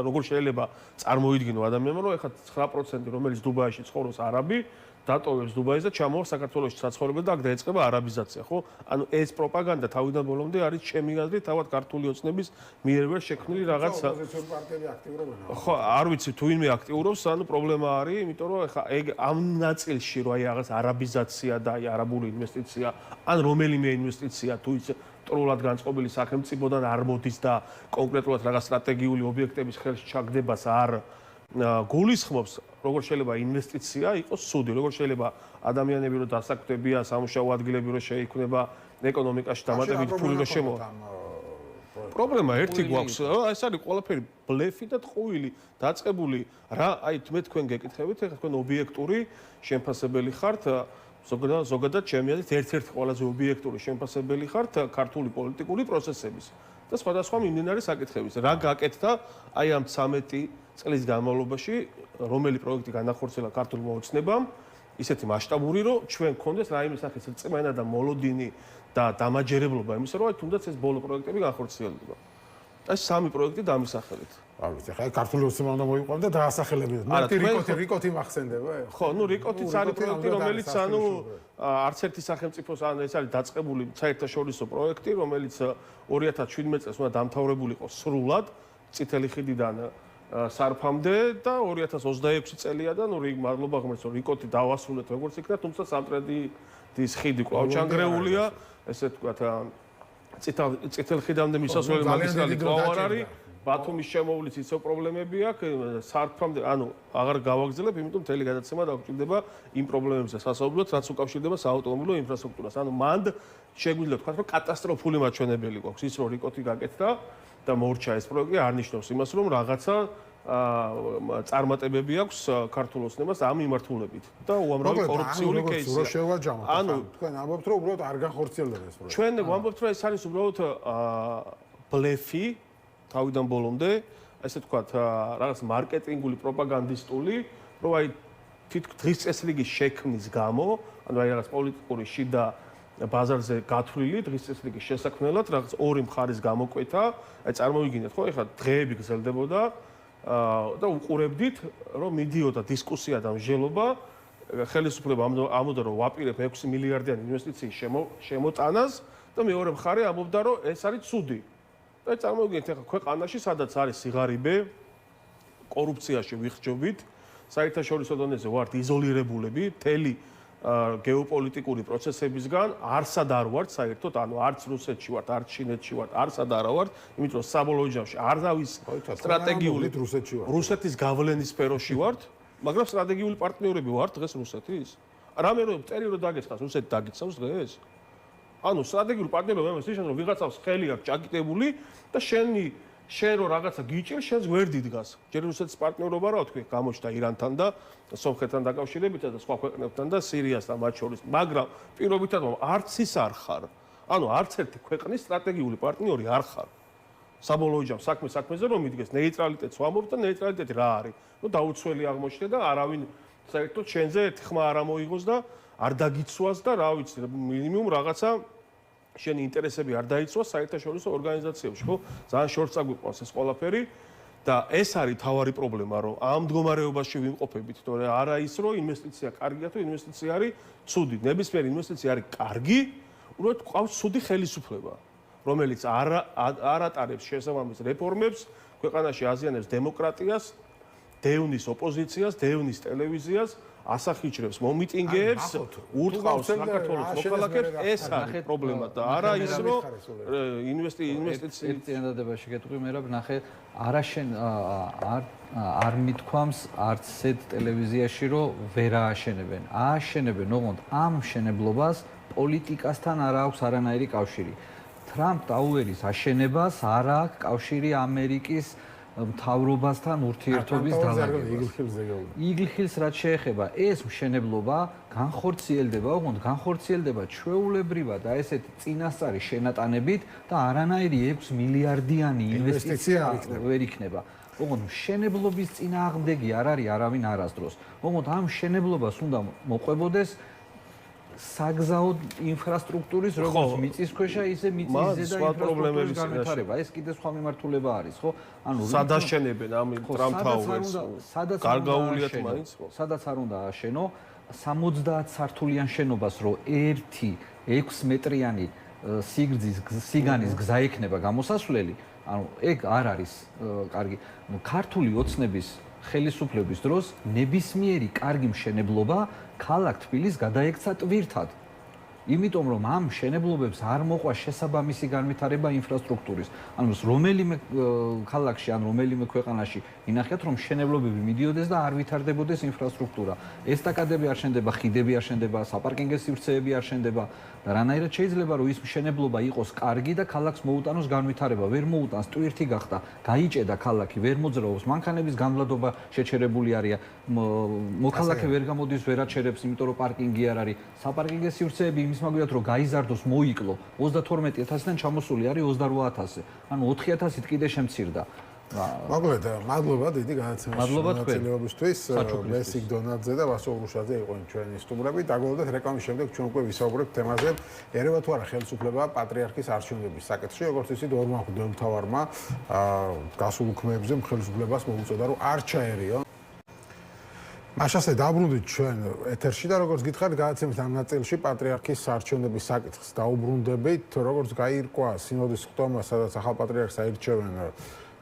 როგორ შეიძლება წარმოიდგინო ადამიანმა რომ ეხლა 9% რომელიც დუბაიში ცხოვრობს არაბი დატოვებს დუბაის და ჩამოვა საქართველოში საცხოვრებლად და აქ დაიწყება არაბიზაცია, ხო? ანუ ეს პროპაგანდა თავიდან ბოლომდე არის ჩემი აზრით თავად ქართული ოცნების მიერ ვერ შექმნილი რაღაც ოპოზიციური პარტიები აქტიურობენ. ხო, არ ვიცი თუ ვინმე აქტიურობს, ანუ პრობლემა არის, იმიტომ რომ ეხლა ეგ ამ ნაწილში რო აი რაღაც არაბიზაცია და აი არაბული ინვესტიცია, ან რომელიმე ინვესტიცია თუ ის ტრულად განწყობილი სახელმწიფოდან არ მოდის და კონკრეტულად რაღაც სტრატეგიული ობიექტების ხელში ჩაგდებას არ გულისხმობს, როგორ შეიძლება ინვესტიცია იყოს ცუდი, როგორ შეიძლება ადამიანები რო დასაქმდებიან, სამუშაო ადგილები რო შეიქმნება, ეკონომიკაში დამატებით ფული რო შემოვა. პრობლემა ერთი გვაქვს, ეს არის ყველაფერი ბლეფი და ტყუილი, დაწყებული რა, აი მე თქვენ გეკითხებით, ეხლა თქვენ ობიექტური შემფასებელი ხართ, ზოგადად ჩემი აზრით ერთ-ერთი ყველაზე ობიექტური შემფასებელი ხართ ქართული პოლიტიკური პროცესების და სხვადასხვა მიმდინარე საკითხების. რა გაკეთდა აი ამ 13 წლის განმავლობაში, რომელი პროექტი განახორციელა ქართულმა ოცნებამ, ისეთი მასშტაბური, რომ ჩვენ გქონდეს რაიმე სახის რწმენა და მოლოდინი და დამაჯერებლობა იმისა, რომ აი თუნდაც ეს ბოლო პროექტები განხორციელდება. ეს სამი პროექტი დამისახელეთ. არ ვიცი, ხა ქართული ოცნება უნდა მოიყვანო და დაასახელებინოთ. რიკოთი მახსენდება? ხო, ნუ რიკოთიც არის პროექტი, რომელიც ანუ არც ერთი სახელმწიფოს ან ეს არის დაწყებული საერთაშორისო პროექტი, რომელიც 2017 წელს უნდა დამთავრებული იყოს სრულად წითელი ხიდიდან სარფამდე და 2026 წელიადან მადლობა ღმერთს რომ რიკოთი დავასრულეთ როგორც იქნა, თუმცა სამტრედის ხიდი კვლავ ჩანგრეულია, ესე ვთქვათ წითელ ხიდამდე მისასვლელი მაგისტრალი კვლავ არ არის. ბათუმის შემოვლით ისევ პრობლემები აქვს, სარფამდე, ანუ აღარ გავაგრძელებ, იმიტომ მთელი გადაცემა დაგვჭირდება იმ პრობლემებზე სასაუბრებლად, რაც უკავშირდება საავტომობილო ინფრასტრუქტურას. ანუ მანდ შეგვიძლია ვთქვათ, რომ კატასტროფული მაჩვენებელი გვაქვს ის, რომ რიკოთი გაკეთდა და მორჩა ეს პროექტი არ ნიშნავს იმას, რომ რაღაცა წარმატებები აქვს ქართულ ოცნებას ამ მიმართულებით და უამრავი კორუფციული кейსია. ანუ თქვენ ამბობთ, რომ უბრალოდ არ განხორციელდება ეს პროექტი. ჩვენ ვამბობთ, რომ ეს არის უბრალოდ ბლეფი თავიდან ბოლომდე, ესე ვთქვათ, რაღაც მარკეტინგული პროპაგანდისტული, რომ აი თითქოს დღის წესრიგის შექმნის გამო, ანუ აი რაღაც პოლიტიკური შიდა ბაზარზე გათვლილი დღის წესრიგის შესაქმნელად რაღაც ორი მხარის გამოკვეთა, აი წარმოვიდგინეთ ხო, ეხლა დღეები გრძელდებოდა და უყურებდით, რომ მიდიოდა დისკუსია და მსჯელობა, ხელისუფლება ამბობდა, რომ ვაპირებ 6 მილიარდიანი ინვესტიციის შემოტანას და მეორე მხარე ამბობდა, რომ ეს არის ცუდი. და წარმოვიდგინეთ, ეხლა ქვეყანაში სადაც არის სიღარიბე, კორუფციაში ვიხჯობით, საერთაშორისო დონეზე ვართ იზოლირებულები, მთელი გეოპოლიტიკური პროცესებისგან, არსად არ ვართ საერთოდ, ანუ არც რუსეთში ვართ, არც ჩინეთში ვართ, არსად არა ვართ, იმიტომ რომ საბოლოო ჯამში არავის სტრატეგიული რუსეთის გავლენის სფეროში ვართ, მაგრამ სტრატეგიული პარტნიორები ვართ დღეს რუსეთის. რამე რომ წერილო დაგეცხას, რუსეთი დაგიცავს დღეს? ანუ სტრატეგიული პარტნიორობა იმას ნიშნავს, რომ ვიღაცავს ხელი აქვს ჭაკიტებული და შენ რო რაღაცა გიჭირ, შენს გვერდით დგას. ჯერ რუსეთის პარტნიორობა რა თქვი, გამოჩნდა ირანთან და სომხეთთან დაკავშირებით და სხვა ქვეყნებთან და სირიასთან მათ შორის. მაგრამ პირობითად არც ის არ ხარ. ანუ არც ერთი ქვეყნის სტრატეგიული პარტნიორი არ ხარ. საბოლოო ჯამს საქმეზე რომ მიდგეს ნეიტრალიტეტს ვამბობ და ნეიტრალიტეტი რა არის? ნუ დაუცველი აღმოჩნდა და არავინ საერთოდ შენზე ერთი ხმა არ ამოიღოს და არ დაგიცვას და რა ვიცი, მინიმუმ რაღაცა შენი ინტერესები არ დაიცვას საერთაშორისო ორგანიზაციებში, ხო? ძალიან შორს წაგვიყვანს ეს ყველაფერი და ეს არის თავარი პრობლემა, რომ ამ მდგომარეობაში ვიმყოფებით, თორე არა ის, რომ ინვესტიცია კარგია თუ ინვესტიცია არის ცუდი. ნებისმიერი ინვესტიცია არის კარგი, უბრალოდ ყავს ცუდი ხელისუფლება, რომელიც არ ატარებს შესაბამის რეფორმებს, ქვეყანაში აზიანებს დემოკრატიას, დევნის ოპოზიციას, დევნის ტელევიზიას, ასახიჩრებს მომიტინგეებს, ურტყავს საქართველოს მოქალაქეებს, ეს არის პრობლემა და არა ის, რომ ინვესტიცია ერთიანდებაში გეტყვი მე რა ნახე, არ მithქვამს არც ზედ ტელევიზიაში, რომ ვერ ააშენებენ. ააშენებენ, ოღონდ ამ მშენებლობას პოლიტიკასთან არ აქვს არანაირი კავშირი. ტრამპ ტაუერის აშენებას არ აქვს კავშირი ამერიკის მთავრობასთან ურთიერთობის დალაგებას. იგლხილს რაც შეეხება, ეს მშენებლობა განხორციელდება, ოღონდ განხორციელდება ჩვეულებრივად და ესეთი წინასწარი შენატანებით და არანაირი 6 მილიარდიანი ინვესტიცია ვერ იქნება. ოღონდ მშენებლობის წინააღმდეგი არ არის არავინ არასდროს. ოღონდ ამ მშენებლობას უნდა მოყვებოდეს საგზაო ინფრასტრუქტურის როგორც მიწისქვეშა, ისე მიწის ზედა ინფრასტრუქტურის განვითარება. ეს კიდე სხვა მიმართულება არის, ხო? ანუ სადაშენებენ ამ ტრამპ ტაუერს. გარგაულიათ მაინც, ხო? სადაც არ უნდა აშენო 70 სართულიან შენობას, რომ ერთი 6 მეტრიანი სიგანის გზა ექნება გამოსასვლელი, ანუ ეგ არ არის კარგი. ქართული ოცნების ხელისუფლების დროს ნებისმიერი კარგი მშენებლობა ქალაქ თბილისს გადაექცა ტვირთად. იმიტომ რომ ამ მშენებლობებს არ მოყვა შესაბამისი განვითარება ინფრასტრუქტურის. ანუ რომელიმე ქალაქში ან რომელიმე ქვეყანაში ინახეთ რომ მშენებლობები მიდიოდეს და არ ვითარდებოდეს ინფრასტრუქტურა. ესტაკადები არ შენდება, ხიდები არ შენდება, საპარკინგო სივრცეები არ შენდება და რანაირად შეიძლება რომ ის მშენებლობა იყოს კარგი და ქალაქს მოუტანოს განვითარება. ვერ მოუტანს, ტვირთი გახდა, გაიჭედა ქალაქი, ვერ მოძრაობს, მანქანების გამლადობა შეჩერებული არის. მოქალაქე ვერ გამოდის, ვერ აჩერებს, იმიტომ რომ პარკინგი არ არის. საპარკინგო სივრცეები იმის მაგალითად რომ გაიზარდოს, მოიკლო 32,000-დან ჩამოსული არის 28,000. ანუ 4,000-ით კიდე შემცირდა. მადლობა დიდი განაცემებისთვის. მესიკ დონაძე და ვასო ურუშაძე იყვნენ ჩვენი სტუმრები. დაგვალოდეთ რეკლამის შემდეგ ჩვენ უკვე ვისაუბრებთ თემაზე. ერევა თუ არა ხელისუფლება პატრიარქის არჩევნების საკითხში, როგორც ისიც ორმაყ მღვდელმთავარმა გასულ უქმეებზე ხელისუფლებას მოუწოდა რომ არ ჩაერიონ. მაშასე დაბრუნდით ჩვენ ეთერში და როგორც გითხარით, გადაცემის ამ ნაწილში პატრიარქის არჩევნების საკითხს დაუბრუნდებით, როგორც გაირკვა სინოდის ხტომა, სადაც ახალ პატრიარქს აირჩევენ,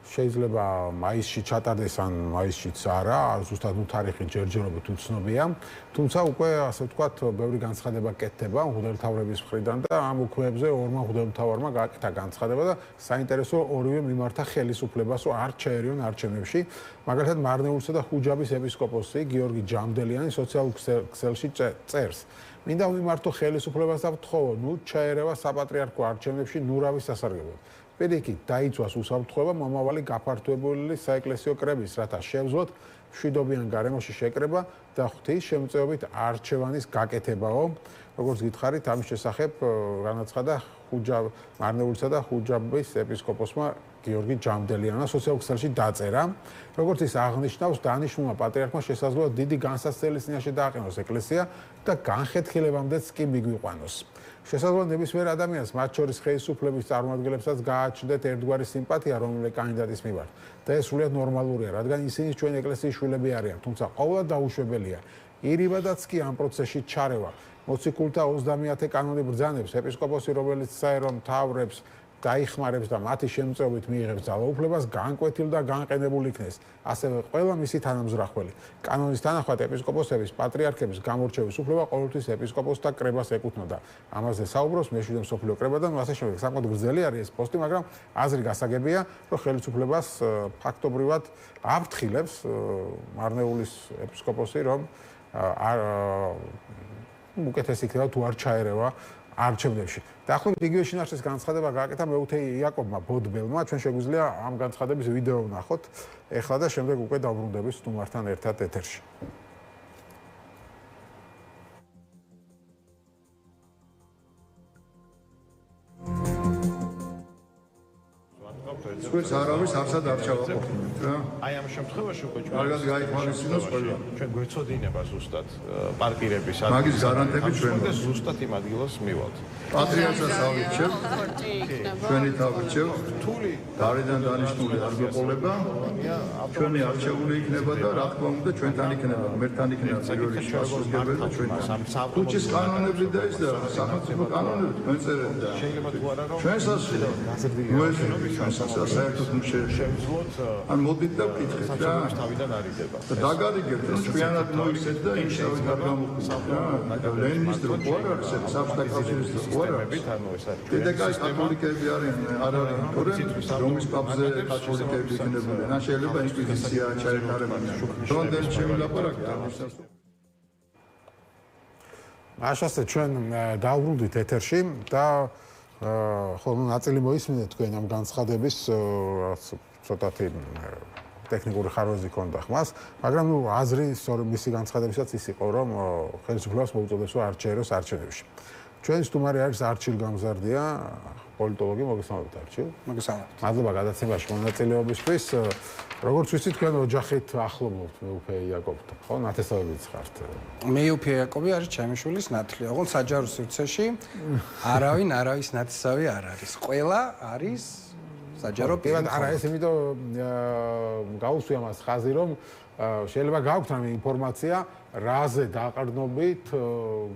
შეიძლება მაისში ჩატარდეს ან მაისშიც არა, ზუსტად თარიღი ჯერჯერობით უცნობია. თუმცა უკვე ასე ვთქვათ, ბევრი განცხადება კეთდება მღვდელმთავრების მხრიდან და ამ უქმეებზე ორმა მღვდელმთავარმა გააკეთა განცხადება და საინტერესო ორივე მიმართა ხელისუფლებას, რომ არ ჩაერიონ არჩევნებში. მაგალითად, მარნეულისა და ხუჯაბის ეპისკოპოსი გიორგი ჯამდელიანი სოციალურ ქსელში წერს: მინდა ვიმართო ხელისუფლებას და ვთხოვო, ნუ ჩაერევა საპატრიარქო არჩევნებში ნურავის სასარგებლოდ. პირიქით დაიცვას უსაფრთხოება მომავალი გაფართოებული საეკლესიო კრების, რათა შევძლოთ მშვიდობიან გარემოში შეკრება და ღვთის შემწეობით არჩევანის გაკეთებაო. როგორც გითხარით, ამის შესახებ განაცხადა მარნეულისა და ხუჯაბის ეპისკოპოსმა გიორგი ჯამდელიანმა სოციალურ ქსელში დაწერა. როგორც ის აღნიშნავს, დანიშნულმა პატრიარქმა შესაძლოა დიდი განსაცდელის წინაშე დააყენოს ეკლესია და განხეთქილებამდეც კი მიგვიყვანოს. შესაძლოა ნებისმიერ ადამიანს, მათ შორის ხელისუფლების წარმომადგენლებსაც გააჩნდეთ ერთგვარი სიმპათია რომელიმე კანდიდატის მიმართ. და ეს სრულიად ნორმალურია, რადგან ისინი ჩვენი ეკლესიის შვილები არიან, თუმცა ყოველად დაუშვებელია. ირიბადაც კი ამ პროცესში ჩარევა. მოციქულთა 30-ე კანონი ბრძანებს, ეპისკოპოსი, რომელიც საერო მთავრებს დაიხმარებს და მათი შემწეობით მიიღებს ძალაუფლებას, განკვეთილ და განყენებულ იქნეს. ასევე ყველა მისი თანამზრახველი. კანონის თანახმად ეპისკოპოსების, პატრიარქების გამორჩევის უფლება ყოველთვის ეპისკოპოსთა კრებას ეკუთვნოდა. ამაზე საუბრობს მეშვიდე მსოფლიო კრებადან, ასე შემდეგ. საკმაოდ გრძელი არის ეს პოსტი, მაგრამ აზრი გასაგებია, რომ ხელისუფლებას ფაქტობრივად აფრთხილებს მარნეულის ეპისკოპოსი, რომ უკეთესი იქნება თუ არ ჩაერევა არჩევნებში. დაახლოებით იგივე შინაარსის განცხადება გააკეთა მეუღლე იაკობმა ბოდბელმა. ჩვენ შეგვიძლია ამ განცხადების ვიდეო ვნახოთ. ეხლა და შემდეგ უკვე დავბრუნდებით სტუმართან ერთად ეთერში. ეს არავის არსად არ ჩავაყოფილეთ რა. აი ამ შემთხვევაში უკვე კარგად გაიხმარებინოს ყველა. ჩვენ გვეცოდინება ზუსტად პარკირების მაგის გარანტები ჩვენ და ზუსტად იმ ადგილას მივალთ. პატრიარქს ავირჩევ. ჩვენი თავირჩევ. თული გარედან დანიშნული არ გვეყოლება. ჩვენი არჩეული იქნება და რა თქმა უნდა ჩვენთან იქნება, მერთან იქნება პირველი შესაძლებელი და ჩვენთან. თუჩის კანონები და ის და სახელმწიფო კანონები თქვენ წერეთ და შეიძლება თუ არა რომ ჩვენსაც ჩვენსაც საერთოდ შევძლოთ ან მოდით და ვკითხეთ რა. თავიდან არიდება. და დაგარიგებთ რომ ჩვენად მოიცეთ და იმშავით არ გამოხდით რა. ლენინის დრო ყوار არის საბჭოთა კავშირის დრო ყوار არის. ანუ ეს არის დედაკაი კათოლიკები არიან, არ არის რომის პაპზე კათოლიკები იქნებოდნენ. ან შეიძლება ინკვიზიცია ჩაეხარებინა. რომდენ შემილაპარაკეთ ამისას. აშასე ჩვენ დავბრუნდით ეთერში და ხოლმე ნაწილი მოისმინეთ თქვენ ამ განცხადების ცოტათი ტექნიკური ხარვეზი ქონდა ხმას, მაგრამ ნუ აზრი სწორედ მისი განცხადებისაც ის იყო, რომ ხელისუფლებას მოუწოდებს რომ არჩეეროს არჩევნებში. ჩვენი სტუმარი არის არჩილ გამზარდია, პოლიტოლოგი, მოგესალმებით არჩილ. მოგესალმებით. მადლობა გადაცემაში მონაწილეობისთვის. როგორც ვიცით, თქვენ ოჯახით ახლობთ მეუფე იაკობთან, ხო? ნათესავებიც ხართ. მეუფე იაკობი არის ჩემი შვილის ნათლი. ოღონდ საჯარო სივრცეში არავის ნათესავი არ არის. ყველა არის საჯარო პირად არა ეს იმიტომ გაუსვია მას ხაზი რომ შეიძლება გაქვთ რამე ინფორმაცია რაზე დაყრდნობით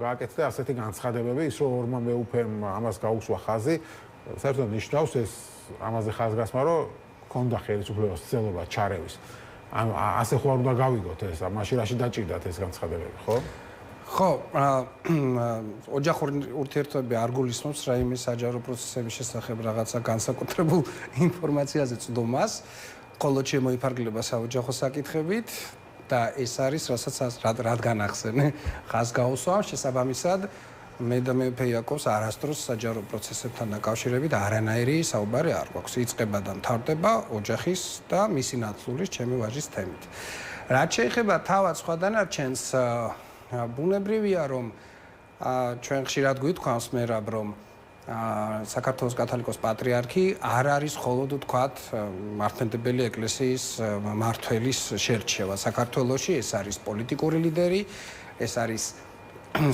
გააკეთდა ასეთი განცხადებები ის რომ ორმა მეუფემ ამას გაუსვა ხაზი საერთოდ ნიშნავს ეს ამაზე ხაზგასმა რომ ქონდა ხელისუფლებას ცდილობა ჩარევის ასე ხო არ უნდა გავიგოთ ეს მაშინ რაში დაჭირდათ ეს განცხადებები ხო ხო ოჯახური ურთიერთობები არ გულისხმობს რაიმე საჯარო პროცესების შესახებ რაღაცა განსაკუთრებულ ინფორმაციაზე წვდომას ხოლო შემოიფარგლება საოჯახო საკითხებით და ეს არის რასაც რადგან ახსენე ხაზ გაუსვა შესაბამისად მე და მეუფე იაკობს არასდროს საჯარო პროცესებთან დაკავშირებით არანაირი საუბარი არ გვაქვს იწყება და მთავრდება ოჯახის და მისი ნაცვლის ჩემი ვაჟის თემით რაც შეეხება თავად სხვა დანარჩენს ბუნებრივია რომ ჩვენ ხშირად გვითქვამს მერაბ რომ საქართველოს კათოლიკოს პატრიარქი არ არის მხოლოდ ვთქვათ მართლმადიდებელი ეკლესიის მმართველის შერჩევა საქართველოში ეს არის პოლიტიკური ლიდერი ეს არის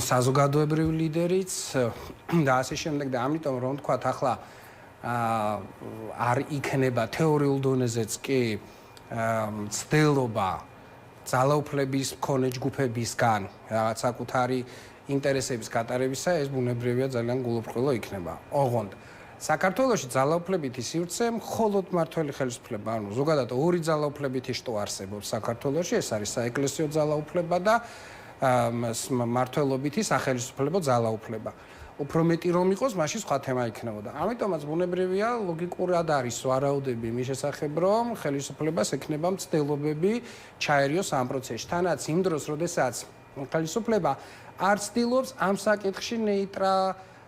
საზოგადოებრივი ლიდერიც და ასე შემდეგ და ამიტომ რომ ვთქვათ ახლა არ იქნება თეორიულ დონეზეც კი ცდილობა ძალაუფლების მქონე ჯგუფებისგან რაღაც საკუთარი ინტერესების გატარებისა ეს ბუნებრივია ძალიან გულუბრყვილო იქნება. ოღონდ საქართველოში ძალაუფლებითი სივრცე მხოლოდ მმართველი ხელისუფლება, ანუ ზოგადად ორი ძალაუფლებითი შტო არსებობს საქართველოში, ეს არის საეკლესიო ძალაუფლება და მმართველობითი სახელმწიფო ძალაუფლება. უფრო მეტი რომ იყოს, მაშინ სხვა თემა იქნებოდა. ამიტომაც ბუნებრივია, ლოგიკურად არის ვარაუდები მის შესახებ, რომ ხელისუფლებას ექნება მცდელობები ჩაერიოს ამ პროცესში. თანაც იმ დროს, როდესაც ხელისუფლება არ ცდილობს ამ საკითხში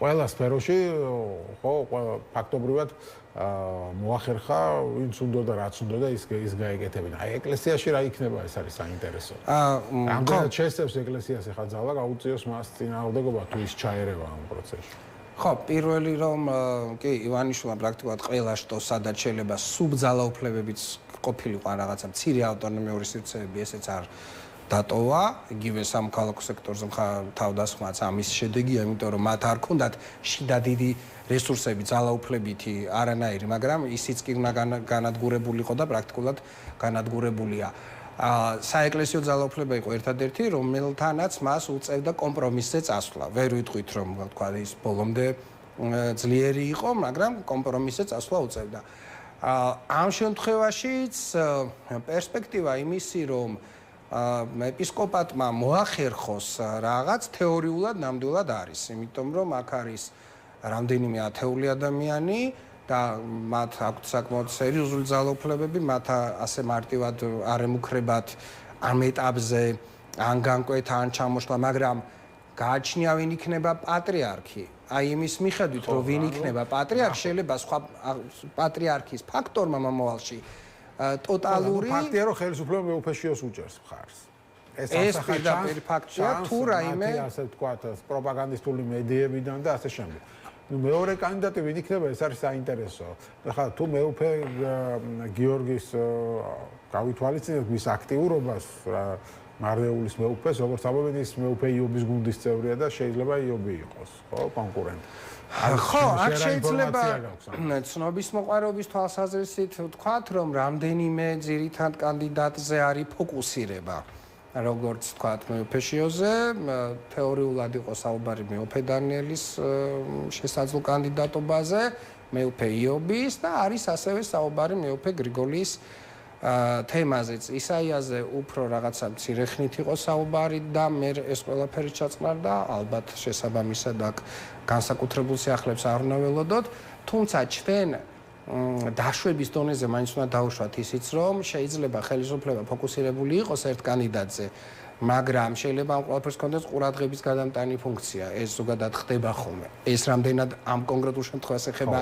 ყველა სფეროში ხო ფაქტობრივად მოახერხა ვინც უნდა და რაც უნდა და ის გაეკეთებინა. აი ეკლესიაში რა იქნება ეს არის საინტერესო. ამდენად შეესწევს ეკლესიას ახლა ძალა გაუწიოს მას წინააღმდეგობა თუ ის ჩაერევა ამ პროცესში. ხო, პირველი რომ კი ივანიშვილმა პრაქტიკულად ყველა შტოს სადაც შეიძლება სუბძალაუფლებებიც ყოფილიყო რაღაცა მცირე ავტონომიური სივრცეები ესეც არ დატოვა, იგივე სამოქალაქო სექტორზე თავდასხმაც ამის შედეგია, იმიტომ რომ მათ არ ქონდათ შიდა დიდი რესურსები ძალაუფლებითი არანაირი, მაგრამ ისიც კი უნდა განადგურებულიყო და პრაქტიკულად განადგურებულია. საეკლესიო ძალაუფლება იყო ერთადერთი, რომელთანაც მას უწევდა კომპრომისზე წასვლა. ვერ ვიტყვით რომ თქვა ის ბოლომდე ძლიერი იყო, მაგრამ კომპრომისზე წასვლა უწევდა. ამ შემთხვევაშიც პერსპექტივა იმისი, რომ ეპისკოპატმა მოახერხოს რაღაც თეორიულად ნამდვილად არის, იმიტომ რომ აქ არის რამდენიმე ათეული ადამიანი და მათ აქვთ საკმაოდ სერიოზული ძალაუფლებები, მათ ასე მარტივად არ ემუქრებათ ამ ეტაპზე ან განკვეთა, ან ჩამოშლა, მაგრამ გააჩნია ვინ იქნება პატრიარქი. აი იმის მიხედვით, რომ ვინ იქნება პატრიარქი, შეიძლება სხვა პატრიარქის ფაქტორმა მომავალში ტოტალური ფაქტია, რომ ხელისუფლება მეუფეშიოს უჭერს მხარს. ეს პირდაპირ ფაქტია, თუ რაიმე ასე ვთქვათ, პროპაგანდისტული მედიებიდან და ასე შემდეგ. მეორე კანდიდატი ვინ იქნება, ეს არის საინტერესო. ახლა თუ მეუფე გიორგის გავითვალისწინებთ მის აქტიურობას მარნეულის მეუფეს, როგორც ამბობენ, ის მეუფე იობის გუნდის წევრია და შეიძლება იობი იყოს, ხო, კონკურენტი. ხო, აქ შეიძლება ცნობის მოყვარობის თვალსაზრისით ვთქვათ, რომ რამდენიმე ძირითად კანდიდატზე არის ფოკუსირება. როგორც ვთქვათ, მეუფეშიოზე, თეორიულად იყო საუბარი მეუფე დანიელის შესაძლო კანდიდატობაზე, მეუფე იობის და არის ასევე საუბარი მეუფე გრიგოლის თემაზეც. ისაიაზე უფრო რაღაცა მცირე ხნით იყო საუბარი და მე ეს ყველაფერი ჩაწყნარდა, ალბათ შესაბამისად აქ განსაკუთრებულ სიახლეებს არ უნდა ველოდოთ, თუმცა ჩვენ დაშვების დონეზე მაინც უნდა დავუშვათ ისიც, რომ შეიძლება ხელისუფლება ფოკუსირებული იყოს ერთ კანდიდატზე, მაგრამ შეიძლება ამ ყველაფერს კონდეს ყურადღების გადამტანი ფუნქცია. ეს ზოგადად ხდება ხოლმე. ეს რამდენად ამ კონკრეტულ შემთხვევას ეხება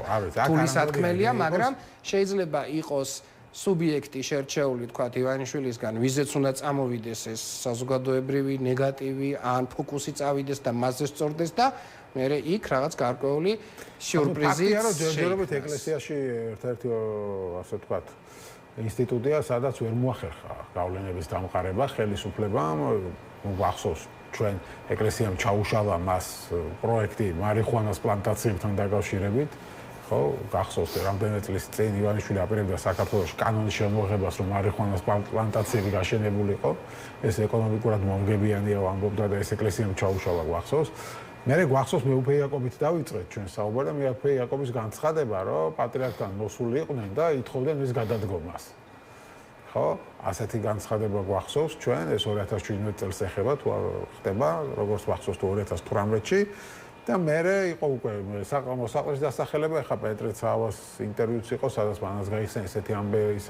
რთული სათქმელია, მაგრამ შეიძლება იყოს სუბიექტი შერჩეული, თქვათ, ივანიშვილისგან, ვიზეც უნდა წამოვიდეს ეს საზოგადოებრივი ნეგატივი ან ფოკუსი წავიდეს და მასზე სწორდეს და მერე იქ რაღაც გარკვეული სიურპრიზი. ფაქტია, რომ ჯერჯერობით ეკლესიაში ერთ-ერთი ასე ვთქვათ, ინსტიტუტია, სადაც ვერ მოახერხა გავლენების დამყარება ხელისუფლებამ, გახსოვს ჩვენ ეკლესიამ ჩაუშალა მას პროექტი მარიხუანას პლანტაციებთან დაკავშირებით. ხო, გახსოვს რამდენიმე წლის წინ ივანიშვილი აპირებდა საქართველოს კანონის შემოღებას, რომ მარიხუანას პლანტაციები გაშენებულიყო. ეს ეკონომიკურად მომგებიანია, ამბობდა და ეს ეკლესიამ ჩაუშალა, გახსოვს. მერე გვახსოვს მეუფე იაკობით დავიწყეთ ჩვენ საუბარი და მეუფე იაკობის განცხადება, რომ პატრიარქთან მოსული იყვნენ და ითხოვდნენ მის გადადგომას. ხო, ასეთი განცხადება გვახსოვს ჩვენ, ეს 2017 წელს ეხება, თუ არ ხდება, როგორც გვახსოვს თუ 2018-ში და მერე იყო უკვე მოსაყრის დასახელება, ეხა პეტრე ცავას ინტერვიუც იყო, სადაც მანაც გაიხსნა ესეთი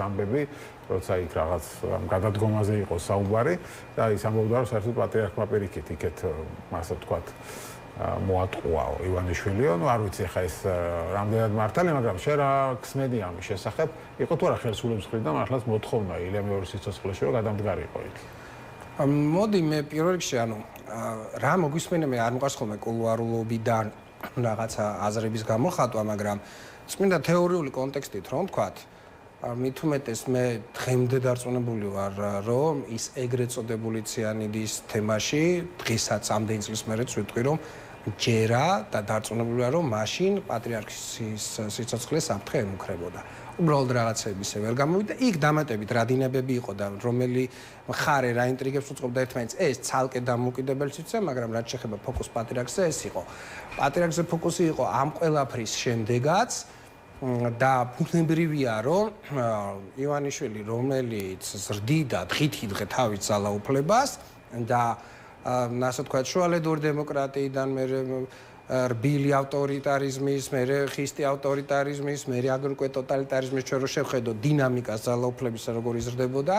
ამბები, როცა იქ რაღაც გადადგომაზე იყო საუბარი და ის ამბობდა, რომ საერთოდ პატრიარქმა პირიქით იქეთ, ასე ვთქვათ, მოატყუაო ივანიშვილიო, ну არ ვიცი ხა ეს რამდენად მართალია, მაგრამ შენ რა ქსმედი ამის შესახებ, იყო თუ არა ხელისუფლების მხრიდან მართლაც მოთხოვნა ილია მეორე სიცოცხლეში რომ გადამდგარიყო იქ. მოდი მე პირველ რიგში ანუ რა მოგვისმენია, მე არ მყავს ხოლმე კულუარულობიდან რაღაცა აზრების გამოხატვა, მაგრამ წმინდა თეორიული კონტექსტით რომ ვთქვათ, მით უმეტეს მე დღემდე დარწმუნებული ვარ, რომ ის ეგრეთ წოდებული ციანიდის თემაში დღესაც ამდენი წლის მერეც ვიტყვი, რომ ჯერა და დარწმუნებული ვარ, რომ მაშინ პატრიარქის სიცოცხლე საფრთხე ემუქრებოდა. უბრალოდ რაღაცები ისე ვერ გამოვიდა. იქ დამატებით რა დინებები იყო და რომელი მხარე რა ინტრიგებს უწყობდა ერთმანეთს, ეს ცალკე დამოუკიდებელი სივრცე, მაგრამ რაც შეეხება ფოკუს პატრიარქზე, ეს იყო. პატრიარქზე ფოკუსი იყო ამ ყველაფრის შემდეგაც და ბუნებრივია, რომ ივანიშვილი, რომელიც ზრდიდა დღითიდღე თავის ძალაუფლებას და ასე ვთქვათ, შუალედური დემოკრატიიდან მე რბილი ავტორიტარიზმის, მერე ხისტი ავტორიტარიზმის, მერე აგრეთვე ტოტალიტარიზმის ჩვენ რო შევხედოთ დინამიკას ძალაუფლებისა როგორ იზრდებოდა,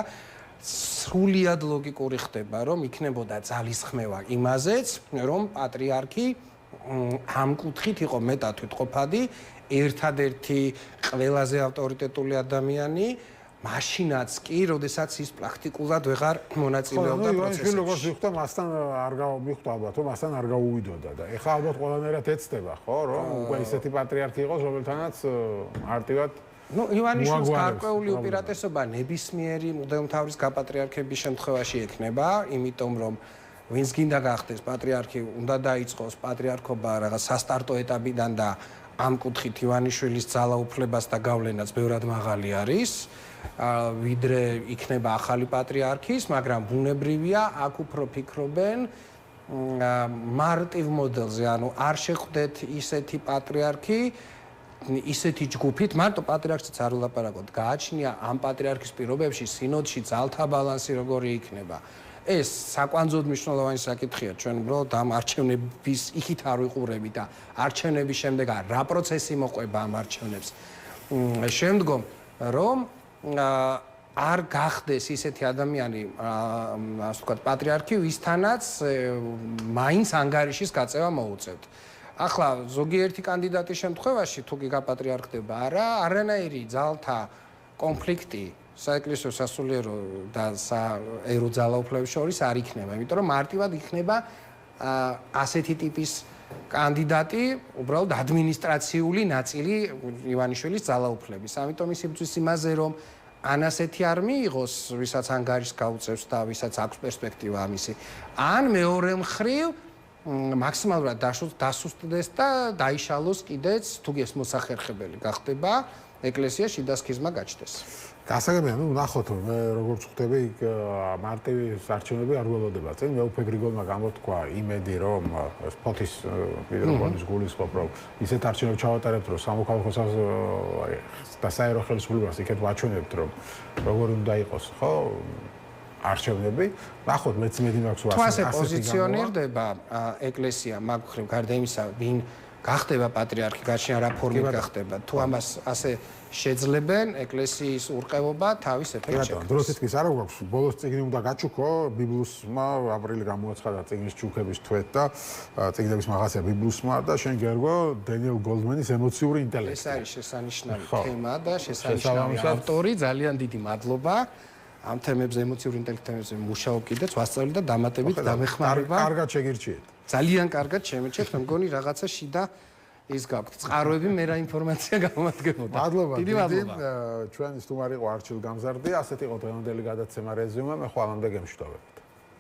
სრულიად ლოგიკური ხდება, რომ იქნებოდა ძალისხმევა იმაზეც, რომ პატრიარქი ამ კუთხით იყო მეტად თვითყოფადი, ერთადერთი ყველაზე ავტორიტეტული ადამიანი, მაშინაც კი, როდესაც ის პრაქტიკულად ვეღარ მონაწილეობდა პროცესში. როგორც ვიხდა, მასთან არ გავიხდა ალბათ, რომ მასთან არ გაუვიდოდა და ეხლა ალბათ ყველანაირად ეცდება, ხო, რომ უკვე ისეთი პატრიარქი იყოს, რომელთანაც მარტივად ივანიშვილის გარკვეული უპირატესობა ნებისმიერი მღვდელმთავრის გაპატრიარქების შემთხვევაში ექნება, იმიტომ რომ ვინც გინდა გახდეს პატრიარქი, უნდა დაიწყოს პატრიარქობა რაღაც სასტარტო ეტაპიდან და ამ კუთხით ივანიშვილის ძალაუფლებას და გავლენაც ბევრად მაღალი არის, ვიდრე იქნება ახალი პატრიარქის, მაგრამ ბუნებრივია, აქ უფრო ფიქრობენ მარტივ მოდელზე, ანუ არ შეხვდეთ ისეთი პატრიარქი, ისეთი ჯგუფით, მარტო პატრიარქსაც არ ვლაპარაკობთ, გააჩნია ამ პატრიარქის პირობებში სინოდში ძალთა ბალანსი როგორი იქნება. ეს საკვანძოდ მნიშვნელოვანი საკითხია, ჩვენ უბრალოდ ამ არჩევნების იქით არ ვიყურებით და არჩევნების შემდეგ რა პროცესი მოყვება ამ არჩევნებს. შემდგომ რომ არ გახდეს ისეთი ადამიანი, ასე ვთქვათ, პატრიარქი, ვისთანაც მაინც ანგარიშის გაწევა მოუწევთ. ახლა ზოგიერთი კანდიდატის შემთხვევაში თუ კი გაპატრიარქდება, არანაირი ძალთა კონფლიქტი საეკლესიო სასულიერო და საერო ძალაუფლების შორის არ იქნება, იმიტომ რომ მარტივად იქნება ასეთი ტიპის კანდიდატი, უბრალოდ ადმინისტრაციული ნაწილი ივანიშვილის ძალაუფლების. ამიტომ ის იბრძვის იმაზე, რომ ან ასეთი არ მიიღოს, ვისაც ანგარიშს გაუწევს და ვისაც აქვს პერსპექტივა ამისი, ან მეორე მხრივ მაქსიმალურად დასუსტდეს და დაიშალოს კიდეც, თუ ეს მოსახერხებელი გახდება, ეკლესიაში შიდა სქიზმა გაჩნდეს. გასაგებია, ნახოთ, მე როგორც ხვდები, იქ მარტივი არჩევნები არ ველოდება. წინ მე უფე გრიგოლმა გამოთქვა იმედი, რომ სპოთის პირობების გულისხმობ, რომ ისეთ არჩევნებს ჩავატარებთ, რომ სამოქალაქო და საერო ხელისუფლებას იქეთ ვაჩვენებთ, რომ როგორ უნდა იყოს, ხო? არჩევნები, ნახოთ, მეც იმედი მაქვს, რომ ასე პოზიციონირდება ეკლესია მაგ ხრივ, გარდა იმისა, ვინ გახდება პატრიარქი, გაჩნია რა ფორმით გახდება. თუ ამას ასე შეძლებენ, ეკლესიის ურყევობა თავის ეფექტს შექმნის. დრო თითქმის არ გვაქვს, ბოლოს წიგნი უნდა გაჩუქო, ბიბლიუსმა აპრილი გამოაცხადა წიგნის ჩუქების თვეთ და წიგნების მაღაზია ბიბლიუსმა და შენ გერგო დენიელ გოლდმენის ემოციური ინტელექტი. ეს არის შესანიშნავი თემა და შესანიშნავი ავტორი, ძალიან დიდი მადლობა. ამ თემებზე ემოციური ინტელექტებზე მუშაობ კიდეც ვასწავლი და დამატებით დამეხმარება. კარგად შეგირჩიეთ. ძალიან კარგად შემეჩეთ, მე მგონი რაღაცა შიდა ის გაქვთ. წყაროები მე რა ინფორმაცია გამომადგებოდა. მადლობა. დიდი მადლობა. ჩვენი სტუმარი იყო არჩილ გამზარდი, ასეთ იყო დღევანდელი გადაცემა რეზიუმე, მე ხვალამდე გემშვიდობებით.